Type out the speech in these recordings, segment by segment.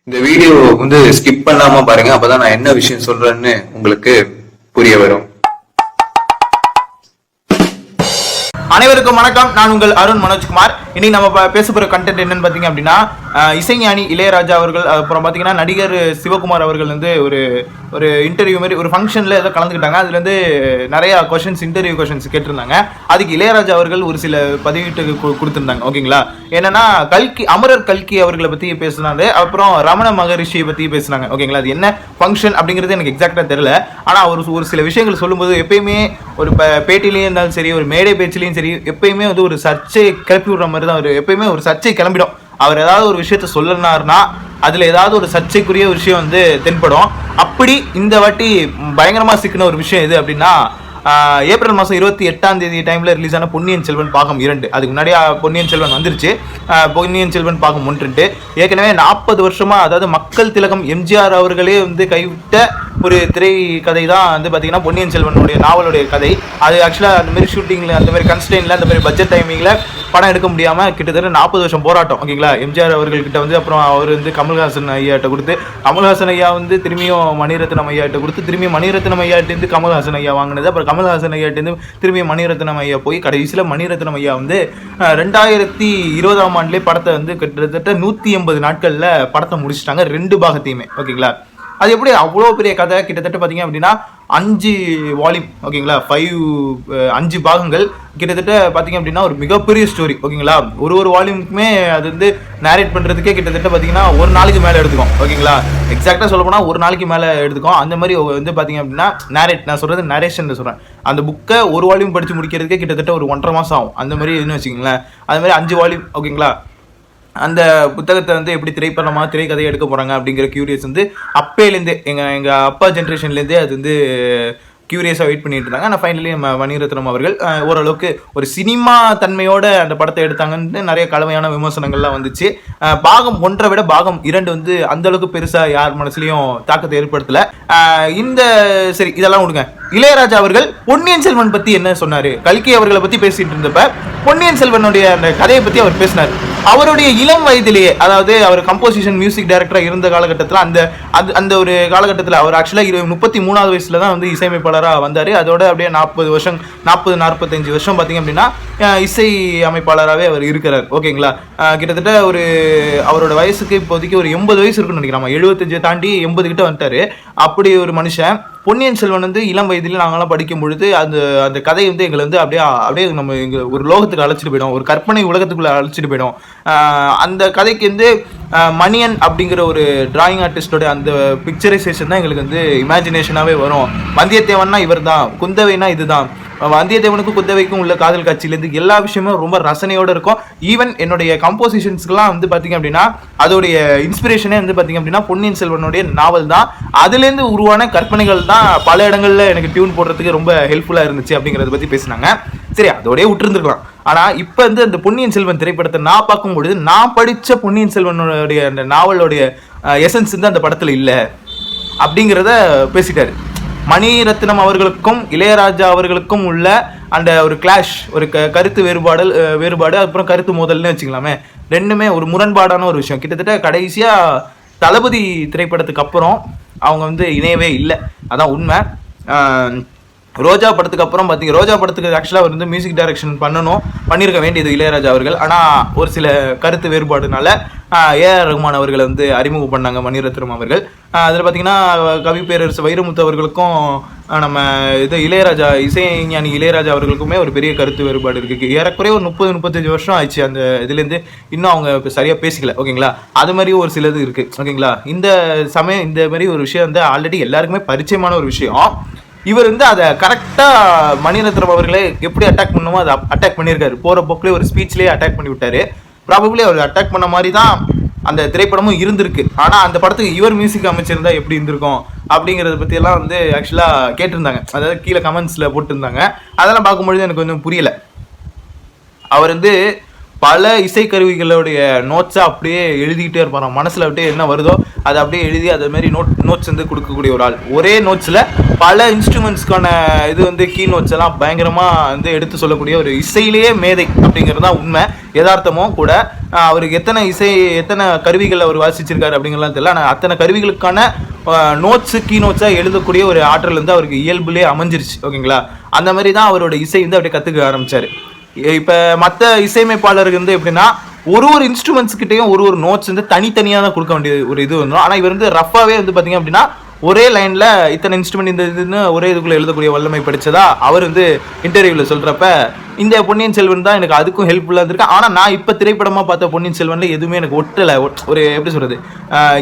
இந்த video skip பண்ணாம பாருங்க, அப்பதான் நான் என்ன விஷயம் சொல்றேன்னு உங்களுக்கு புரிய வரும். அனைவருக்கும் வணக்கம். நான் உங்கள் அருண் மனோஜ்குமார். இன்னைக்கு நம்ம பேச போற கண்டென்ட் என்னன்னு பாத்தீங்க அப்படின்னா, இசைஞானி இளையராஜா அவர்கள், அப்புறம் பாத்தீங்கன்னா நடிகர் சிவகுமார் அவர்கள் ஒரு இன்டர்வியூ மாதிரி ஒரு ஃபங்க்ஷன்ல ஏதோ கலந்துக்கிட்டாங்க. அதுல நிறைய இன்டர்வியூ கொஸ்டின்ஸ் கேட்டிருந்தாங்க. அதுக்கு இளையராஜா அவர்கள் ஒரு சில பதிவீட்டு கொடுத்திருந்தாங்க. ஓகேங்களா, என்னன்னா அமரர் கல்கி அவர்களை பத்தி பேசினாரு, அப்புறம் ரமண மகரிஷியை பத்தி பேசினாங்க. ஓகேங்களா, அது என்ன ஃபங்க்ஷன் அப்படிங்கிறது எனக்கு எக்ஸாக்டா தெரியல. ஆனா ஒரு சில விஷயங்கள் சொல்லும்போது எப்பயுமே ஒரு பேட்டிலையும் இருந்தாலும் சரி, ஒரு மேடை பேச்சிலையும் சரி, எப்பயுமே ஒரு சர்ச்சை கிளப்பி விடுற மாதிரி தான். எப்பயுமே ஒரு சர்ச்சை கிளம்பிடும். அவர் ஏதாவது ஒரு விஷயத்த சொல்லனாருன்னா அதுல ஏதாவது ஒரு சர்ச்சைக்குரிய விஷயம் தென்படும். அப்படி இந்த வாட்டி பயங்கரமா சிக்கின ஒரு விஷயம் எது அப்படின்னா, ஏப்ரல் மாதம் 28 டைம்ல ரிலீஸ் ஆன பொன்னியின் செல்வன் பாகம் 2. அதுக்கு முன்னாடியே பொன்னியின் செல்வன் வந்துருச்சு. பொன்னியின் செல்வன் பாகம் 1 ஏற்கனவே 40 வருஷமா, அதாவது மக்கள் திலகம் எம்ஜிஆர் அவர்களே கைவிட்ட ஒரு திரைக்கதை தான் பார்த்தீங்கன்னா பொன்னியின் செல்வனுடைய நாவலுடைய கதை. அது ஆக்சுவலாக அந்த மாதிரி ஷூட்டிங்கில், அந்த மாதிரி கன்ஸ்டெயினில், அந்த மாதிரி பட்ஜெட் டைமிங்கில் படம் எடுக்க முடியாமல் கிட்டத்தட்ட 40 வருஷம் போராட்டம். ஓகேங்களா, எம்ஜிஆர் அவர்கள்கிட்ட அப்புறம் அவர் கமல்ஹாசன் ஐயாட்ட கொடுத்து, கமல்ஹாசன் ஐயா திரும்பியும் மணிரத்னம் ஐயாட்ட கொடுத்து, திரும்பியும் மணிரத்னம் ஐயாட்டேருந்து கமல்ஹாசன் ஐயா வாங்கினது. அப்புறம் கமல்ஹாசன் ஐயாட்டேருந்து திரும்பியும் மணிரத்னம் ஐயா போய் கடைசியில் மணிரத்னம் ஐயா 2020ஆம் ஆண்டுலேயே படத்தை கிட்டத்தட்ட 180 நாட்களில் படத்தை முடிச்சிட்டாங்க, 2 பாகத்தையுமே. ஓகேங்களா, அது எப்படி அவ்வளோ பெரிய கதை, கிட்டத்தட்ட பார்த்தீங்க அப்படின்னா 5 வால்யூம். ஓகேங்களா, 5 பாகங்கள், கிட்டத்தட்ட பார்த்தீங்க அப்படின்னா ஒரு மிகப்பெரிய ஸ்டோரி. ஓகேங்களா, ஒரு வால்யூமுக்குமே அது நேரேட் பண்ணுறதுக்கே கிட்டத்தட்ட பார்த்தீங்கன்னா ஒரு நாளைக்கு மேலே எடுத்துக்கும். ஓகேங்களா, எக்ஸாக்டாக சொல்ல போனால் ஒரு நாளைக்கு மேலே எடுத்துக்கும். அந்த மாதிரி பார்த்தீங்க அப்படின்னா நான் சொல்கிறது நரேஷன் சொல்கிறேன். அந்த புக்கை ஒரு வால்யூம் படித்து முடிக்கிறதுக்கே கிட்டத்தட்ட ஒரு 1.5 மாதம் ஆகும். அந்த மாதிரி இதுன்னு வச்சுக்கோங்களேன். அது மாதிரி 5 வால்யூம். ஓகேங்களா, அந்த புத்தகத்தை எப்படி திரைக்கதையை எடுக்க போகிறாங்க அப்படிங்கிற கியூரியஸ் அப்பேலேருந்தே எங்கள் அப்பா ஜென்ரேஷன்லேருந்தே அது கியூரியஸாக வெயிட் பண்ணிட்டு இருந்தாங்க. ஆனால் ஃபைனலி நம்ம மணிரத்னம் அவர்கள் ஓரளவுக்கு ஒரு சினிமா தன்மையோட அந்த படத்தை எடுத்தாங்கன்னு நிறைய கலவையான விமர்சனங்கள்லாம் வந்துச்சு. பாகம் 1 விட பாகம் 2 அந்த அளவுக்கு பெருசாக யார் மனசுலையும் தாக்கத்தை ஏற்படுத்தலை. சரி, இதெல்லாம் விடுங்க. இளையராஜா அவர்கள் பொன்னியின் செல்வன் பற்றி என்ன சொன்னார்? கல்கி அவர்களை பற்றி பேசிட்டு இருந்தப்ப பொன்னியின் செல்வனுடைய அந்த கதையை பற்றி அவர் பேசினார். அவருடைய இளம் வயதிலேயே, அதாவது அவர் கம்போசிஷன் மியூசிக் டைரக்டராக இருந்த காலகட்டத்தில், அந்த ஒரு காலகட்டத்தில் அவர் ஆக்சுவலாக 33வது வயசுல தான் இசையமைப்பாளராக வந்தார். அதோட அப்படியே 45 வருஷம் பார்த்தீங்க அப்படின்னா இசை அமைப்பாளராகவே அவர் இருக்கிறார். ஓகேங்களா, கிட்டத்தட்ட அவரோட வயசுக்கு இப்போதைக்கு ஒரு 80 வயசு இருக்குன்னு நினைக்கிறோம். 75 தாண்டி 80 கிட்ட வந்துட்டாரு. அப்படி ஒரு மனுஷன். பொன்னியின் செல்வன் இளம் வயதில் நாங்களாம் படிக்கும் பொழுது அந்த கதை எங்களை அப்படியே நம்ம ஒரு லோகத்துக்கு அழைச்சிட்டு போயிடும், ஒரு கற்பனை உலகத்துக்குள்ள அழைச்சிட்டு போயிடும். அந்த கதைக்கு மணியன் அப்படிங்கிற ஒரு டிராயிங் ஆர்டிஸ்டோட அந்த பிக்சரைசேஷன் தான் எங்களுக்கு இமேஜினேஷனாகவே வரும். வந்தியத்தேவன்னா இவர் தான், குந்தவைனா இதுதான். வந்தியத்தேவனுக்கும் குந்தவைக்கும் உள்ள காதல் காட்சியிலேருந்து எல்லா விஷயமும் ரொம்ப ரசனையோடு இருக்கும். ஈவன் என்னுடைய கம்போசிஷன்ஸ்க்குலாம் பார்த்தீங்க அப்படின்னா அதோடைய இன்ஸ்பிரேஷனே பார்த்தீங்க அப்படின்னா பொன்னியின் செல்வனுடைய நாவல் தான். அதுலேருந்து உருவான கற்பனைகள் தான் பல இடங்களில் எனக்கு டியூன் போடுறதுக்கு ரொம்ப ஹெல்ப்ஃபுல்லாக இருந்துச்சு அப்படிங்கிறத பற்றி பேசினாங்க. சரி, அதோடய விட்டுருந்துருக்கலாம். ஆனால் இப்போ அந்த பொன்னியின் செல்வன் திரைப்படத்தை நான் பார்க்கும்பொழுது, நான் படித்த பொன்னியின் செல்வனுடைய அந்த நாவலுடைய எசன்ஸ் அந்த படத்தில் இல்லை அப்படிங்கிறத பேசிட்டாரு. மணிரத்னம் அவர்களுக்கும் இளையராஜா அவர்களுக்கும் உள்ள அந்த ஒரு கிளாஷ், ஒரு கருத்து வேறுபாடு, அப்புறம் கருத்து மோதல்னு வச்சுக்கலாமே, ரெண்டுமே ஒரு முரண்பாடான ஒரு விஷயம். கிட்டத்தட்ட கடைசியாக தளபதி திரைப்படத்துக்கு அப்புறம் அவங்க இணையவே இல்லை, அதான் உண்மை. ரோஜா படத்துக்கு அப்புறம் பார்த்தீங்க, ரோஜா படத்துக்கு ஆக்சுவலாக அவர் மியூசிக் டைரக்ஷன் பண்ணியிருக்க வேண்டியது இளையராஜா அவர்கள். ஆனால் ஒரு சில கருத்து வேறுபாடுனால ஏஆர் ரகுமான் அவர்களை அறிமுகம் பண்ணாங்க மணிரத்னம் அவர்கள். அதில் பார்த்தீங்கன்னா கவி பேரரசு வைரமுத்து அவர்களுக்கும் நம்ம இளையராஜா இசைஞானி இளையராஜா அவர்களுக்குமே ஒரு பெரிய கருத்து வேறுபாடு இருக்குது. ஏறக்குறைய ஒரு 30-35 வருஷம் ஆயிடுச்சு அந்த இதுலேருந்து. இன்னும் அவங்க சரியாக பேசிக்கல. ஓகேங்களா, அது மாதிரி ஒரு சிலது இருக்குது. ஓகேங்களா, இந்த மாதிரி ஒரு விஷயம் ஆல்ரெடி எல்லாருக்குமே பரிச்சயமான ஒரு விஷயம். இவர் அதை கரெக்டாக மணிரத்னம் அவர்களே எப்படி அட்டாக் பண்ணணுமோ அதை அட்டாக் பண்ணியிருக்காரு. போகிற போக்கிலே ஒரு ஸ்பீச்லேயே அட்டாக் பண்ணி விட்டார். ப்ராபப்ளி அவர் அட்டாக் பண்ண மாதிரி தான் அந்த திரைப்படமும் இருந்திருக்கு. ஆனால் அந்த படத்துக்கு இவர் மியூசிக் அமைச்சிருந்தா எப்படி இருந்திருக்கும் அப்படிங்கிறத பற்றியெல்லாம் ஆக்சுவலாக கேட்டிருந்தாங்க. அதாவது கீழே கமெண்ட்ஸில் போட்டிருந்தாங்க. அதெல்லாம் பார்க்கும்பொழுது எனக்கு கொஞ்சம் புரியலை. அவர் பல இசைக்கருவிகளுடைய நோட்ஸை அப்படியே எழுதிக்கிட்டே இருப்பாராம். மனசில் விட்டு என்ன வருதோ அதை அப்படியே எழுதி அதை மாதிரி நோட்ஸ் கொடுக்கக்கூடிய ஒரு ஆள். ஒரே நோட்ஸில் பல இன்ஸ்ட்ருமெண்ட்ஸ்க்கான கீ நோட்ஸ் எல்லாம் பயங்கரமாக எடுத்து சொல்லக்கூடிய ஒரு இசையிலேயே மேதை அப்படிங்கிறது தான் உண்மை, யதார்த்தமும் கூட. அவருக்கு எத்தனை கருவிகள் அவர் வாசிச்சிருக்காரு அப்படிங்கலாம் தெரியல. ஆனால் அத்தனை கருவிகளுக்கான நோட்ஸு கீ நோட்ஸாக எழுதக்கூடிய ஒரு ஆற்றல் வந்து அவருக்கு இயல்புலேயே அமைஞ்சிருச்சு. ஓகேங்களா, அந்த மாதிரி தான் அவரோட இசை வந்து அப்படியே கற்றுக்க ஆரம்பிச்சார். இப்போ மற்ற இசையமைப்பாளருக்கு வந்து எப்படின்னா ஒரு இன்ஸ்ட்ருமெண்ட்ஸ் கிட்டையும் ஒரு நோட்ஸ் வந்து தனித்தனியாக தான் கொடுக்க வேண்டிய ஒரு இது வந்துடும். ஆனால் இவர் வந்து ரஃபாகவே வந்து பார்த்தீங்க அப்படின்னா ஒரே லைனில் இத்தனை இன்ஸ்ட்ருமெண்ட் இந்த இதுன்னு ஒரே இதுக்குள்ளே எழுதக்கூடிய வல்லமை படித்ததா அவர் வந்து இன்டர்வியூவில் சொல்கிறப்ப இந்த பொன்னியின் செல்வன் தான் எனக்கு அதுக்கும் ஹெல்ப்ஃபுல்லாக இருந்திருக்கு. ஆனால் நான் இப்போ திரைப்படமாக பார்த்த பொன்னியின் செல்வனில் எதுவுமே எனக்கு ஒட்டலை. ஒரு எப்படி சொல்கிறது,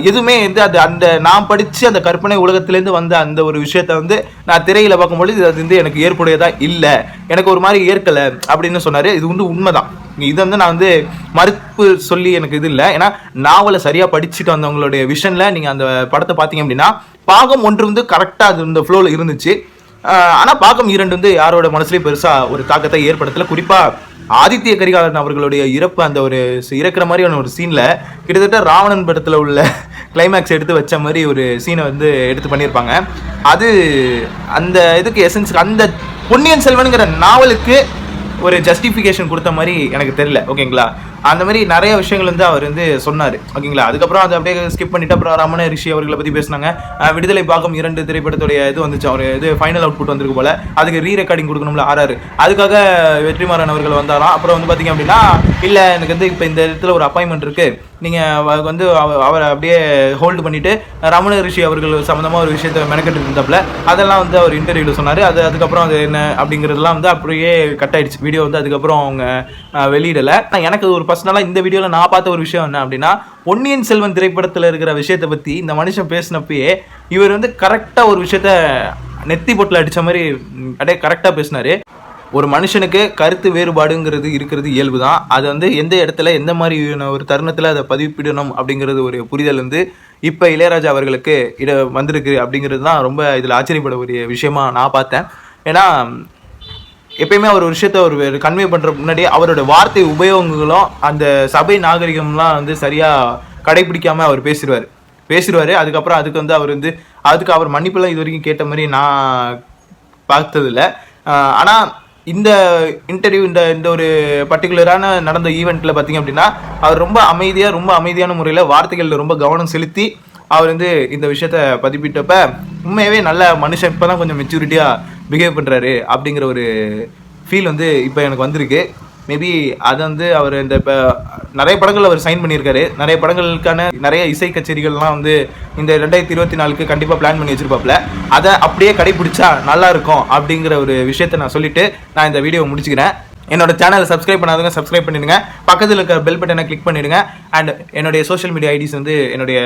எதுவுமே வந்து அந்த நான் படித்து அந்த கற்பனை உலகத்திலேருந்து வந்த அந்த ஒரு விஷயத்த வந்து நான் திரையில் பார்க்கும்பொழுது அது வந்து எனக்கு ஏற்புடையதாக இல்லை, எனக்கு ஒரு மாதிரி ஏற்கலை அப்படின்னு சொன்னார். இது வந்து உண்மைதான். இது வந்து நான் வந்து மறுப்பு சொல்லி எனக்கு இது இல்லை. ஏன்னா நாவலை சரியாக படிச்சுட்டு வந்தவங்களுடைய விஷனில் நீங்கள் அந்த படத்தை பார்த்தீங்க அப்படின்னா பாகம் 1 வந்து கரெக்டாக அது இந்த ஃப்ளோவில் இருந்துச்சு. ஆனால் பாகம் 2 வந்து யாரோட மனசுலேயும் பெருசாக ஒரு தாக்கத்தை ஏற்படுத்தலை. குறிப்பாக ஆதித்ய கரிகாலன் அவர்களுடைய இறப்பு அந்த ஒரு இறக்குற மாதிரியான ஒரு சீனில் கிட்டத்தட்ட ராவணன் படத்தில் உள்ள கிளைமேக்ஸ் எடுத்து வச்ச மாதிரி ஒரு சீனை வந்து எடுத்து பண்ணியிருப்பாங்க. அது அந்த இதுக்கு எசன்ஸ் அந்த பொன்னியின் செல்வனுங்கிற நாவலுக்கு ஒரு ஜஸ்டிஃபிகேஷன் கொடுத்த மாதிரி எனக்கு தெரியல. ஓகேங்களா, அந்த மாதிரி நிறைய விஷயங்கள் வந்து அவர் வந்து சொன்னார். ஓகேங்களா, அதுக்கப்புறம் அதை அப்படியே ஸ்கிப் பண்ணிட்டு அப்புறம் ரமண ரிஷி அவர்களை பற்றி பேசினாங்க. விடுதலை பாகம் 2 திரைப்படத்துடைய இது வந்துச்சு, அவர் இது ஃபைனல் அவுட்புட் வந்திருக்கு போல, அதுக்கு ரெக்கார்டிங் கொடுக்கணும்ல RR, அதுக்காக வெற்றிமாறன் அவர்கள் வந்தாராம். அப்புறம் வந்து பார்த்தீங்க அப்படின்னா இல்லை எனக்கு வந்து இப்போ இந்த இடத்துல ஒரு அப்பாயின்மெண்ட் இருக்குது, நீங்கள் வந்து அவரை அப்படியே ஹோல்டு பண்ணிவிட்டு ரமண ரிஷி அவர்கள் சம்மந்தமாக ஒரு விஷயத்தை மெனக்கெட்டு இருந்தாப்புல, அதெல்லாம் வந்து அவர் இன்டர்வியூவில் சொன்னார். அதுக்கப்புறம் அது என்ன அப்படிங்கிறதுலாம் வந்து அப்படியே கட் ஆயிடுச்சு. வீடியோ வந்து அதுக்கப்புறம் அவங்க வெளியிடலை. எனக்கு ஒரு பர்சனலாக இந்த வீடியோவில் நான் பார்த்த ஒரு விஷயம் என்ன அப்படின்னா, பொன்னியின் செல்வன் திரைப்படத்தில் இருக்கிற விஷயத்தை பற்றி இந்த மனுஷன் பேசினப்பயே இவர் வந்து கரெக்டாக ஒரு விஷயத்த நெத்தி பொட்டில் அடித்த மாதிரி அப்படியே கரெக்டாக பேசினார். ஒரு மனுஷனுக்கு கருத்து வேறுபாடுங்கிறது இருக்கிறது இயல்பு தான். அது வந்து எந்த இடத்துல எந்த மாதிரி ஒரு தருணத்தில் அதை பதிப்பிடணும் அப்படிங்கிறது ஒரு புரிதல் வந்து இப்போ இளையராஜா அவர்களுக்கு வந்திருக்கு அப்படிங்கிறது தான் ரொம்ப இதில் ஆச்சரியப்படக்கூடிய விஷயமா நான் பார்த்தேன். ஏன்னா எப்பயுமே அவர் ஒரு விஷயத்த ஒரு கன்வே பண்ணுற முன்னாடி அவரோட வார்த்தை உபயோகங்களும் அந்த சபை நாகரிகம்லாம் வந்து சரியாக கடைபிடிக்காமல் அவர் பேசிடுவார். அதுக்கப்புறம் அதுக்கு வந்து அவர் வந்து அதுக்கு அவர் மன்னிப்புலாம் இது வரைக்கும் கேட்ட மாதிரி நான் பார்த்ததில்லை. ஆனால் இந்த இன்டர்வியூ இந்த ஒரு பர்டிகுலரான நடந்த ஈவெண்ட்டில் பார்த்தீங்க அப்படின்னா அவர் ரொம்ப அமைதியான முறையில் வார்த்தைகளில் ரொம்ப கவனம் செலுத்தி அவர் வந்து இந்த விஷயத்த பதிப்பிட்டப்ப உண்மையாகவே நல்ல மனுஷன் இப்போ தான் கொஞ்சம் மெச்சூரிட்டியாக பிஹேவ் பண்ணுறாரு அப்படிங்கிற ஒரு ஃபீல் வந்து இப்போ எனக்கு வந்திருக்கு. மேபி அதை வந்து அவர் இந்த இப்போ நிறைய படங்கள் அவர் சைன் பண்ணியிருக்காரு. நிறைய படங்களுக்கான நிறைய இசை கச்சேரிகள்லாம் வந்து இந்த 2024க்கு கண்டிப்பாக பிளான் பண்ணி வச்சுருப்பாப்புல. அதை அப்படியே கடைபிடிச்சா நல்லாயிருக்கும் அப்படிங்கிற ஒரு விஷயத்தை நான் சொல்லிவிட்டு நான் இந்த வீடியோவை முடிச்சுக்கிறேன். என்னோட சேனலை சப்ஸ்கிரைப் பண்ணாதவங்க சப்ஸ்கிரைப் பண்ணிடுங்க, பக்கத்தில் இருக்க பெல் பட்டனை கிளிக் பண்ணிடுங்க. அண்ட் என்னுடைய சோஷியல் மீடியா ஐடிஸ் வந்து என்னுடைய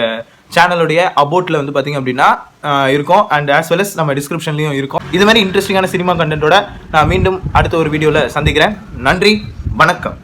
சேனலுடைய அபோட்டில் வந்து பார்த்தீங்க அப்படின்னா இருக்கும். அண்ட் ஆஸ் வெல் அஸ் நம்ம டிஸ்கிரிப்ஷன்லையும் இருக்கும். இது மாதிரி இன்ட்ரெஸ்டிங்கான சினிமா கண்டென்ட்டோட நான் மீண்டும் அடுத்த ஒரு வீடியோவில் சந்திக்கிறேன். நன்றி, வணக்கம்.